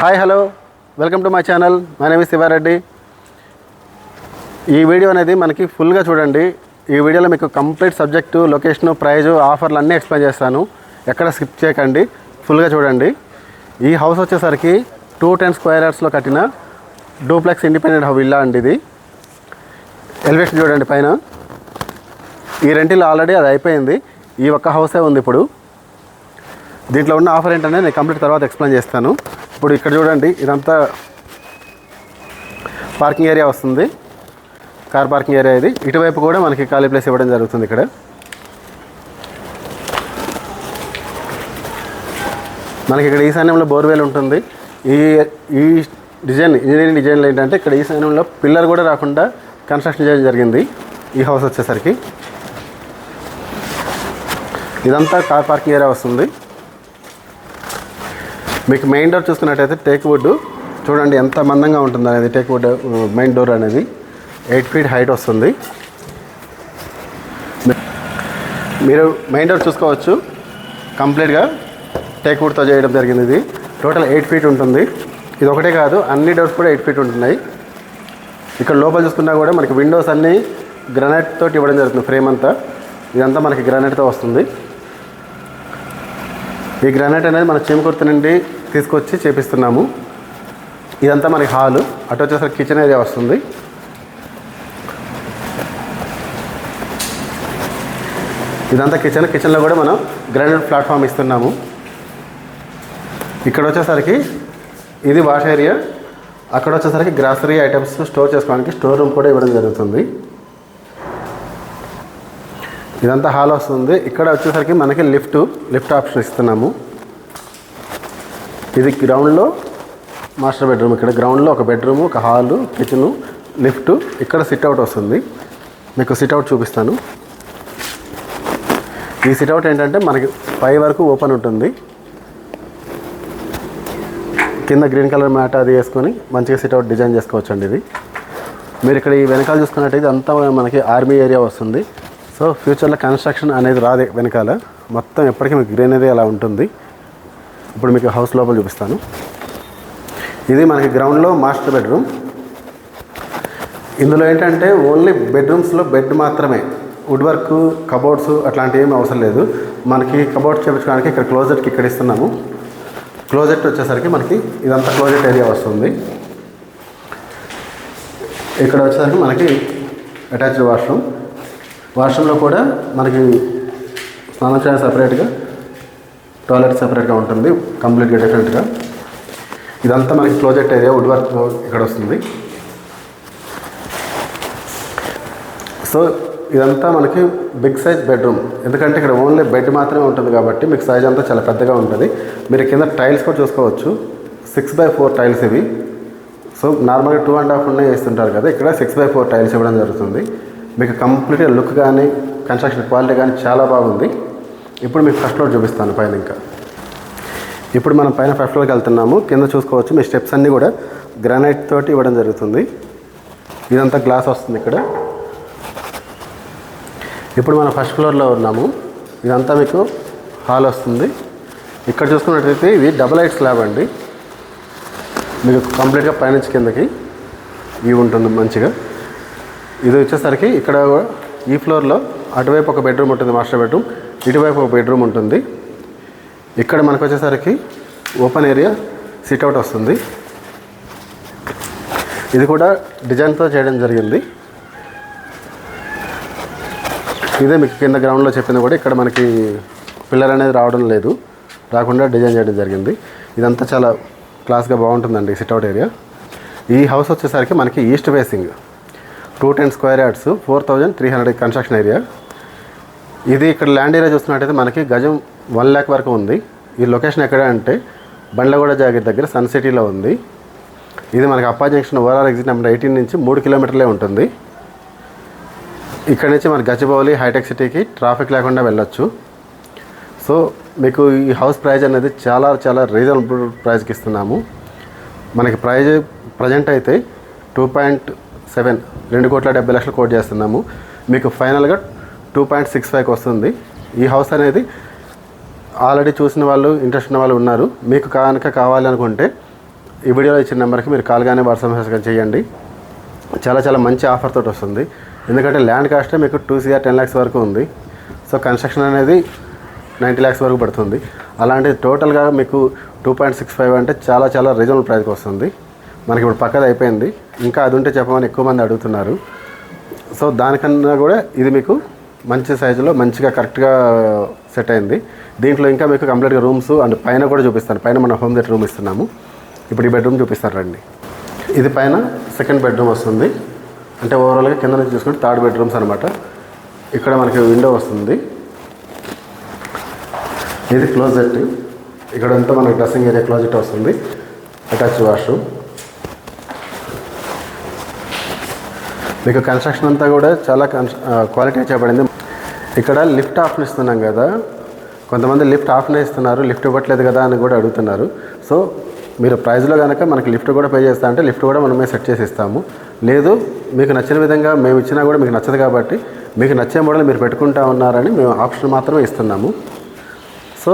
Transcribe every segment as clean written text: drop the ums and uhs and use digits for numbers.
Hi hello welcome to my channel. My name is Shiva Reddy. ఈ video అనేది మనకి ఫుల్గా చూడండి. ఈ వీడియోలో మీకు కంప్లీట్ సబ్జెక్టు, లొకేషను, ప్రైజు, ఆఫర్లు అన్నీ ఎక్స్ప్లెయిన్ చేస్తాను. ఎక్కడ స్కిప్ చేయకండి, ఫుల్గా చూడండి. ఈ హౌస్ వచ్చేసరికి 210 స్క్వేర్ యార్డ్స్లో కట్టిన డూప్లెక్స్ ఇండిపెండెంట్ విల్లా అండి. ఇది ఎలివేషన్ చూడండి పైన. ఈ రెంటిలో ఆల్రెడీ అది అయిపోయింది. ఈ ఒక్క హౌసే ఉంది ఇప్పుడు. దీంట్లో ఉన్న ఆఫర్ ఏంటనే నేను కంప్లీట్ తర్వాత ఎక్స్ప్లెయిన్ చేస్తాను. ఇప్పుడు ఇక్కడ చూడండి, ఇదంతా పార్కింగ్ ఏరియా వస్తుంది, కార్ పార్కింగ్ ఏరియా. ఇది ఇటువైపు కూడా మనకి ఖాళీ ప్లేస్ ఇవ్వడం జరుగుతుంది. ఇక్కడ మనకి ఇక్కడ ఈశాన్యంలో బోర్వెల్ ఉంటుంది. ఈ డిజైన్, ఇంజనీరింగ్ డిజైన్లో ఏంటంటే ఇక్కడ ఈశాన్యంలో పిల్లర్ కూడా రాకుండా కన్స్ట్రక్షన్ చేయడం జరిగింది. ఈ హౌస్ వచ్చేసరికి ఇదంతా కార్ పార్కింగ్ ఏరియా వస్తుంది. మీకు మెయిన్ డోర్ చూసుకున్నట్టయితే టేక్ వుడ్ చూడండి ఎంత మందంగా ఉంటుంది అనేది. టేక్ వుడ్ మెయిన్ డోర్ అనేది 8 feet హైట్ వస్తుంది. మీరు మెయిన్ డోర్ చూసుకోవచ్చు, కంప్లీట్గా టేక్ వుడ్తో చేయడం జరిగింది. ఇది టోటల్ 8 feet ఉంటుంది. ఇది ఒకటే కాదు, అన్ని డోర్స్ కూడా 8 feet ఉంటున్నాయి. ఇక్కడ లోపల చూసుకున్నా కూడా మనకి విండోస్ అన్నీ గ్రానైట్ తోటి ఇవ్వడం జరుగుతుంది. ఫ్రేమ్ అంతా ఇదంతా మనకి గ్రానైట్తో వస్తుంది. ఈ గ్రానైట్ అనేది మన చీమకుర్తి నుండి తీసుకొచ్చి చేపిస్తున్నాము. ఇదంతా మనకి హాలు. అటు వచ్చేసరికి కిచెన్ ఏరియా వస్తుంది. ఇదంతా కిచెన్లో కూడా మనం గ్రానైట్ ప్లాట్ఫామ్ ఇస్తున్నాము. ఇక్కడ వచ్చేసరికి ఇది వాష్ ఏరియా. అక్కడ వచ్చేసరికి గ్రాసరీ ఐటమ్స్ స్టోర్ చేసుకోవడానికి స్టోర్ రూమ్ కూడా ఇవ్వడం జరుగుతుంది. ఇదంతా హాల్ వస్తుంది. ఇక్కడ వచ్చేసరికి మనకి లిఫ్ట్ ఆప్షన్ ఇస్తున్నాము. ఇది గ్రౌండ్లో మాస్టర్ బెడ్రూమ్. ఇక్కడ గ్రౌండ్లో ఒక బెడ్రూము, ఒక హాలు, కిచెను, లిఫ్ట్. ఇక్కడ సిట్అవుట్ వస్తుంది. మీకు సిట్అవుట్ చూపిస్తాను. ఈ సిట్అవుట్ ఏంటంటే మనకి 5 వరకు ఓపెన్ ఉంటుంది. కింద గ్రీన్ కలర్ మ్యాట్ అది వేసుకొని మంచిగా సిట్అవుట్ డిజైన్ చేసుకోవచ్చు అండి. ఇది మీరు ఇక్కడ ఈ వెనకాల చూసుకున్నట్టయితే అంతా మనకి ఆర్మీ ఏరియా వస్తుంది. సో ఫ్యూచర్లో కన్స్ట్రక్షన్ అనేది రాదే వెనకాల, మొత్తం ఎప్పటికీ మీకు గ్రీనరీ అలా ఉంటుంది. ఇప్పుడు మీకు హౌస్ లోపల చూపిస్తాను. ఇది మనకి గ్రౌండ్లో మాస్టర్ బెడ్రూమ్. ఇందులో ఏంటంటే ఓన్లీ బెడ్రూమ్స్లో బెడ్ మాత్రమే, వుడ్ వర్క్, కబోర్డ్స్ అట్లాంటివి ఏమీ అవసరం లేదు. మనకి కబోర్డ్స్ చేయించుకోవడానికి ఇక్కడ క్లోజెట్కి ఇక్కడ ఇస్తున్నాము. క్లోజెట్ వచ్చేసరికి మనకి ఇదంతా క్లోజెట్ ఏరియా వస్తుంది. ఇక్కడ వచ్చేసరికి మనకి అటాచ్డ్ వాష్రూమ్లో కూడా మనకి స్నానం చేయడానికి సపరేట్గా, టాయిలెట్ సపరేట్గా ఉంటుంది. కంప్లీట్గా డిఫరెంట్గా. ఇదంతా మనకి క్లోజెట్ ఏరియా, వుడ్ వర్క్ ఇక్కడ వస్తుంది. సో ఇదంతా మనకి బిగ్ సైజ్ బెడ్రూమ్. ఎందుకంటే ఇక్కడ ఓన్లీ బెడ్ మాత్రమే ఉంటుంది కాబట్టి మీకు సైజ్ అంతా చాలా పెద్దగా ఉంటుంది. మీరు కింద టైల్స్ కూడా చూసుకోవచ్చు. 6x4 టైల్స్ ఇవి. సో నార్మల్గా 2.5 ఉన్నాయి వేస్తుంటారు కదా, ఇక్కడ 6x4 టైల్స్ ఇవ్వడం జరుగుతుంది. మీకు కంప్లీట్గా లుక్ కానీ కన్స్ట్రక్షన్ క్వాలిటీ కానీ చాలా బాగుంది. ఇప్పుడు మీకు ఫస్ట్ ఫ్లోర్ చూపిస్తాను పైన. ఇప్పుడు మనం పైన ఫస్ట్ ఫ్లోర్కి వెళ్తున్నాము. కింద చూసుకోవచ్చు, మీ స్టెప్స్ అన్నీ కూడా గ్రానైట్ తోటి ఇవ్వడం జరుగుతుంది. ఇదంతా గ్లాస్ వస్తుంది ఇక్కడ. ఇప్పుడు మనం ఫస్ట్ ఫ్లోర్లో ఉన్నాము. ఇదంతా మీకు హాల్ వస్తుంది. ఇక్కడ చూసుకున్నట్లయితే ఇది డబుల్ హైట్ స్లాబ్ అండి. మీకు కంప్లీట్గా పైనుంచి కిందకి వ్యూ ఉంటుంది మంచిగా. ఇది వచ్చేసరికి ఇక్కడ ఈ ఫ్లోర్లో అటువైపు ఒక బెడ్రూమ్ ఉంటుంది, మాస్టర్ బెడ్రూమ్. ఇటువైపు ఒక బెడ్రూమ్ ఉంటుంది. ఇక్కడ మనకు వచ్చేసరికి ఓపెన్ ఏరియా, సిట్అవుట్ వస్తుంది. ఇది కూడా డిజైన్తో చేయడం జరిగింది. ఇదే మీకు కింద గ్రౌండ్లో చెప్పింది కూడా. ఇక్కడ మనకి పిల్లర్ అనేది రాకుండా డిజైన్ చేయడం జరిగింది. ఇదంతా చాలా క్లాస్గా బాగుంటుందండి సిట్అవుట్ ఏరియా. ఈ హౌస్ వచ్చేసరికి మనకి east facing 210 square yards, 4300 construction area. ఇది ఇక్కడ ల్యాండ్ ఏరియా చూస్తున్నట్టయితే మనకి గజం 1 lakh వరకు ఉంది. ఈ లొకేషన్ ఎక్కడ అంటే బండ్లగూడ జాగిర్ దగ్గర సన్ సిటీలో ఉంది. ఇది మనకి అప్పా జంక్షన్ ఓవరాల్ ఎగ్జిట్ నెంబర్ 18 నుంచి 3 kilometers ఉంటుంది. ఇక్కడ నుంచి మన గచ్చిబౌలి హైటెక్ సిటీకి ట్రాఫిక్ లేకుండా వెళ్ళొచ్చు. సో మీకు ఈ హౌస్ ప్రైజ్ అనేది చాలా చాలా రీజనబుల్ ప్రైస్కి ఇస్తున్నాము. మనకి ప్రైజ్ ప్రజెంట్ అయితే 2.7 2,70,00,000 కోట్ చేస్తున్నాము. మీకు ఫైనల్గా 2.65 వస్తుంది. ఈ హౌస్ అనేది ఆల్రెడీ చూసిన వాళ్ళు, ఇంట్రెస్ట్ ఉన్న వాళ్ళు ఉన్నారు. మీకు కనుక కావాలి అనుకుంటే ఈ వీడియోలో ఇచ్చిన నెంబర్కి మీరు కాల్ కానీ వాట్సాప్ మెసేజ్ కానీ చేయండి. చాలా మంచి ఆఫర్ తోటి వస్తుంది. ఎందుకంటే ల్యాండ్ కాస్టే మీకు 2 CR 10 lakhs వరకు ఉంది. సో కన్స్ట్రక్షన్ అనేది 90 lakhs వరకు పడుతుంది. అలాంటి టోటల్గా మీకు 2.65 అంటే చాలా రీజనబుల్ ప్రైస్కి వస్తుంది. మనకి ఇప్పుడు పక్కది అయిపోయింది, ఇంకా అది ఉంటే చెప్పమని ఎక్కువ మంది అడుగుతున్నారు. సో దానికన్నా కూడా ఇది మీకు మంచి సైజులో మంచిగా కరెక్ట్గా సెట్ అయింది. దీంట్లో ఇంకా మీకు కంప్లీట్గా రూమ్స్ అండ్ పైన కూడా చూపిస్తాను. పైన మన హోమ్ థియేటర్ రూమ్ ఇస్తున్నాము. ఇప్పుడు ఈ బెడ్రూమ్ చూపిస్తాను రండి. ఇది పైన సెకండ్ బెడ్రూమ్ వస్తుంది. అంటే ఓవరాల్గా కింద నుంచి చూసుకుంటే 3rd బెడ్రూమ్స్ అనమాట. ఇక్కడ మనకి విండో వస్తుంది. ఇది క్లోజెట్. ఇక్కడ అంతా మనకి డ్రెస్సింగ్ ఏరియా క్లోజెట్ వస్తుంది. Attached washroom. మీకు కన్స్ట్రక్షన్ అంతా కూడా చాలా క్వాలిటీ చేయబడింది. ఇక్కడ లిఫ్ట్ ఆప్షన్ ఇస్తున్నాం కదా, కొంతమంది లిఫ్ట్ ఆఫ్నే ఇస్తున్నారు, లిఫ్ట్ ఇవ్వట్లేదు కదా అని కూడా అడుగుతున్నారు. సో మీరు ప్రైస్లో కనుక మనకి లిఫ్ట్ కూడా పే చేస్తా అంటే లిఫ్ట్ కూడా మనమే సెట్ చేసి ఇస్తాము. లేదు మీకు నచ్చిన విధంగా మేము ఇచ్చినా కూడా మీకు నచ్చదు కాబట్టి మీకు నచ్చే మోడల్ మీరు పెట్టుకుంటా ఉన్నారని మేము ఆప్షన్ మాత్రమే ఇస్తున్నాము. సో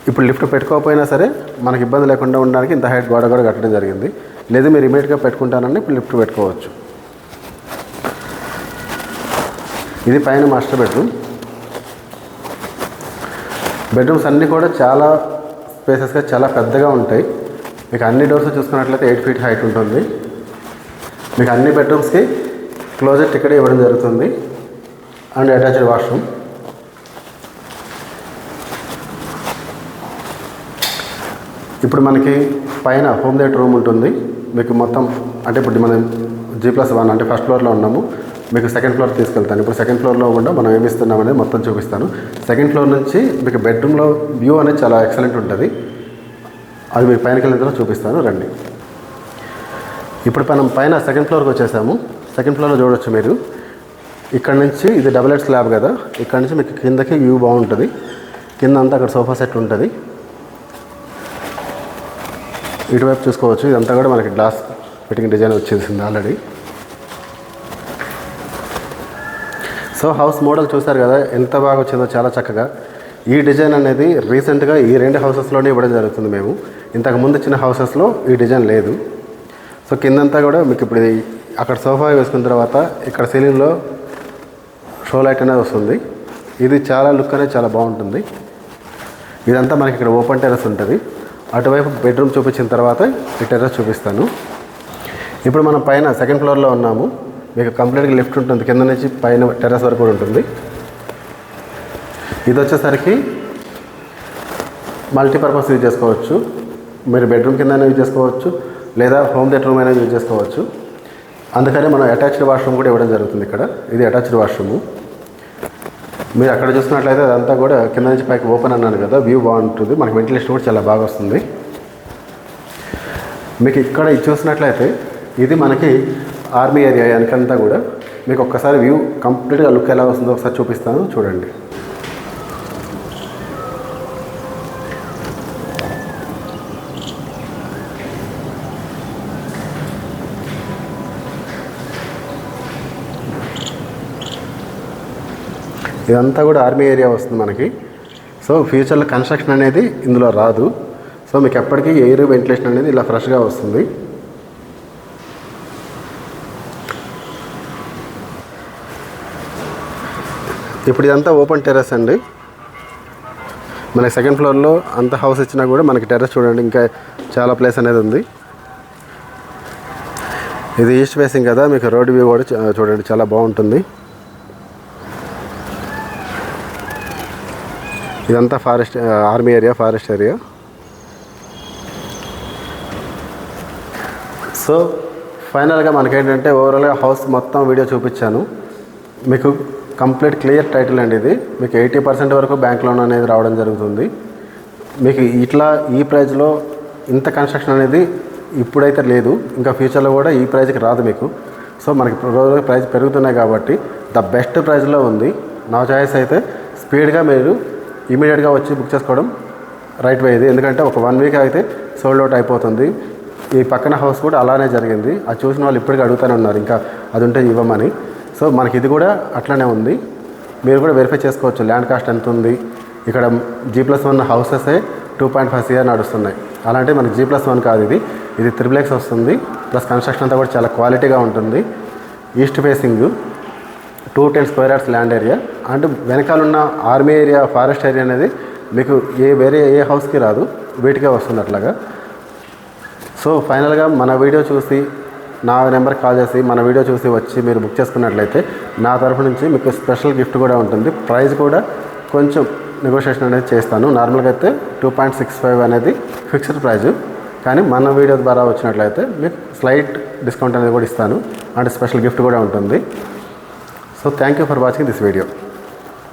ఇప్పుడు లిఫ్ట్ పెట్టుకోకపోయినా సరే మనకి ఇబ్బంది లేకుండా ఉండడానికి ఇంత హైట్ గోడ కూడా కట్టడం జరిగింది. లేదు మీరు ఇమీడియట్గా పెట్టుకుంటానని ఇప్పుడు లిఫ్ట్ పెట్టుకోవచ్చు. ఇది పైన మాస్టర్ బెడ్రూమ్. బెడ్రూమ్స్ అన్నీ కూడా చాలా స్పేసెస్గా చాలా పెద్దగా ఉంటాయి. మీకు అన్ని డోర్స్ చూసుకున్నట్లయితే 8 feet హైట్ ఉంటుంది. మీకు అన్ని బెడ్రూమ్స్కి క్లోజెట్ ఇక్కడే ఇవ్వడం జరుగుతుంది అండ్ అటాచ్డ్ వాష్రూమ్. ఇప్పుడు మనకి పైన హోమ్ థియేటర్ రూమ్ ఉంటుంది. మీకు మొత్తం అంటే ఇప్పుడు మనం G+1 అంటే ఫస్ట్ ఫ్లోర్లో ఉన్నాము. మీకు సెకండ్ ఫ్లోర్ తీసుకెళ్తాను. ఇప్పుడు సెకండ్ ఫ్లోర్లో కూడా మనం ఏమి ఇస్తున్నాం అనేది మొత్తం చూపిస్తాను. సెకండ్ ఫ్లోర్ నుంచి మీకు బెడ్రూమ్లో వ్యూ అనేది చాలా ఎక్సలెంట్ ఉంటుంది. అది మీకు పైనకి వెళ్ళిన తర్వాత చూపిస్తాను రండి. ఇప్పుడు మనం పైన సెకండ్ ఫ్లోర్కి వచ్చేసాము. సెకండ్ ఫ్లోర్లో చూడవచ్చు మీరు. ఇక్కడ నుంచి ఇది డబుల్ హెడ్ స్లాబ్ కదా, ఇక్కడ నుంచి మీకు కిందకి వ్యూ బాగుంటుంది. కింద అంతా అక్కడ సోఫా సెట్ ఉంటుంది. ఇటువైపు చూసుకోవచ్చు. ఇదంతా కూడా మనకి గ్లాస్ ఫిట్టింగ్ డిజైన్ వచ్చేసింది ఆల్రెడీ. సో హౌస్ మోడల్ చూసారు కదా ఎంత బాగా వచ్చిందో, చాలా చక్కగా. ఈ డిజైన్ అనేది రీసెంట్గా ఈ 2 హౌసెస్లోనే ఇవ్వడం జరుగుతుంది. మేము ఇంతకు ముందు ఇచ్చిన హౌసెస్లో ఈ డిజైన్ లేదు. సో కిందంతా కూడా మీకు ఇప్పుడు అక్కడ సోఫా వేసుకున్న తర్వాత ఇక్కడ సీలింగ్లో షో లైట్ అనేది వస్తుంది. ఇది చాలా లుక్ అనేది చాలా బాగుంటుంది. ఇదంతా మనకి ఇక్కడ ఓపెన్ టెర్రస్ ఉంటుంది. అటువైపు బెడ్రూమ్ చూపించిన తర్వాత ఈ టెర్రస్ చూపిస్తాను. ఇప్పుడు మనం పైన సెకండ్ ఫ్లోర్లో ఉన్నాము. మీకు కంప్లీట్గా లిఫ్ట్ ఉంటుంది. కింద నుంచి పైన టెర్రస్ వరకు కూడా ఉంటుంది. ఇది వచ్చేసరికి మల్టీపర్పస్ యూజ్ చేసుకోవచ్చు. మీరు బెడ్రూమ్ కింద యూజ్ చేసుకోవచ్చు, లేదా హోమ్ థియేటర్ రూమ్ అయినా యూజ్ చేసుకోవచ్చు. అందుకని మనం అటాచ్డ్ వాష్రూమ్ కూడా ఇవ్వడం జరుగుతుంది. ఇక్కడ ఇది అటాచ్డ్ వాష్రూము. మీరు అక్కడ చూస్తున్నట్లయితే అదంతా కూడా కింద నుంచి పైకి ఓపెన్ అన్నాను కదా, వ్యూ బాగుంటుంది. మనకి వెంటిలేషన్ కూడా చాలా బాగా వస్తుంది. మీకు ఇక్కడ చూసినట్లయితే ఇది మనకి ఆర్మీ ఏరియా వెనకంతా కూడా. మీకు ఒక్కసారి వ్యూ కంప్లీట్గా లుక్ ఎలా వస్తుందో ఒకసారి చూపిస్తాను చూడండి. ఇదంతా కూడా ఆర్మీ ఏరియా వస్తుంది మనకి. సో ఫ్యూచర్లో కన్స్ట్రక్షన్ అనేది ఇందులో రాదు. సో మీకు ఎప్పటికీ ఎయిర్ వెంటిలేషన్ అనేది ఇలా ఫ్రెష్గా వస్తుంది. ఇప్పుడు ఇదంతా ఓపెన్ టెర్రస్ అండి. మనకి సెకండ్ ఫ్లోర్లో అంత హౌస్ ఇచ్చినా కూడా మనకి టెర్రస్ చూడండి ఇంకా చాలా ప్లేస్ అనేది ఉంది. ఇది ఈస్ట్ ఫేసింగ్ కదా, మీకు రోడ్ వ్యూ కూడా చూడండి చాలా బాగుంటుంది. ఇదంతా forest army area, forest area. So ఫైనల్గా మనకేంటంటే ఓవరాల్గా హౌస్ మొత్తం వీడియో చూపించాను. మీకు కంప్లీట్ క్లియర్ టైటిల్ అండి. ఇది మీకు 80% వరకు బ్యాంక్ లోన్ అనేది రావడం జరుగుతుంది. మీకు ఇట్లా ఈ ప్రైజ్లో ఇంత కన్స్ట్రక్షన్ అనేది ఇప్పుడైతే లేదు, ఇంకా ఫ్యూచర్లో కూడా ఈ ప్రైజ్కి రాదు మీకు. సో మనకి రోజు ప్రైస్ పెరుగుతున్నాయి కాబట్టి ద బెస్ట్ ప్రైస్లో ఉంది. నా చాయిస్ అయితే స్పీడ్గా మీరు ఇమీడియట్గా వచ్చి బుక్ చేసుకోవడం రైట్ వే ఇది. ఎందుకంటే ఒక 1 వీక్ అయితే సోల్డ్ అవుట్ అయిపోతుంది. ఈ పక్కన హౌస్ కూడా అలానే జరిగింది. అది చూసిన వాళ్ళు ఇప్పటికీ అడుగుతూనే ఉన్నారు ఇంకా అది ఉంటే ఇవ్వమని. సో మనకి ఇది కూడా అట్లనే ఉంది. మీరు కూడా వెరిఫై చేసుకోవచ్చు ల్యాండ్ కాస్ట్ ఎంత ఉంది. ఇక్కడ G+1 హౌసెసే 2.5 CR నడుస్తున్నాయి. అలాంటి మనకి G+1 కాదు, ఇది త్రిబుల్ వస్తుంది. ప్లస్ కన్స్ట్రక్షన్ అంతా కూడా చాలా క్వాలిటీగా ఉంటుంది. East facing 210 square yards land area. And వెనకాలన్న ఆర్మీ ఏరియా, ఫారెస్ట్ ఏరియా అనేది మీకు వేరే ఏ హౌస్కి రాదు, వీటికే వస్తుంది అట్లాగా. సో ఫైనల్గా మన వీడియో చూసి నా నెంబర్కి కాల్ చేసి మన వీడియో చూసి వచ్చి మీరు బుక్ చేసుకున్నట్లయితే నా తరఫు నుంచి మీకు స్పెషల్ గిఫ్ట్ కూడా ఉంటుంది. ప్రైస్ కూడా కొంచెం నెగోషియేషన్ అనేది చేస్తాను. నార్మల్గా అయితే 2.65 అనేది ఫిక్స్డ్ ప్రైజు, కానీ మన వీడియో ద్వారా వచ్చినట్లయితే మీకు స్లైట్ డిస్కౌంట్ అనేది కూడా ఇస్తాను. అండ్ స్పెషల్ గిఫ్ట్ కూడా ఉంటుంది. So thank you for watching this video.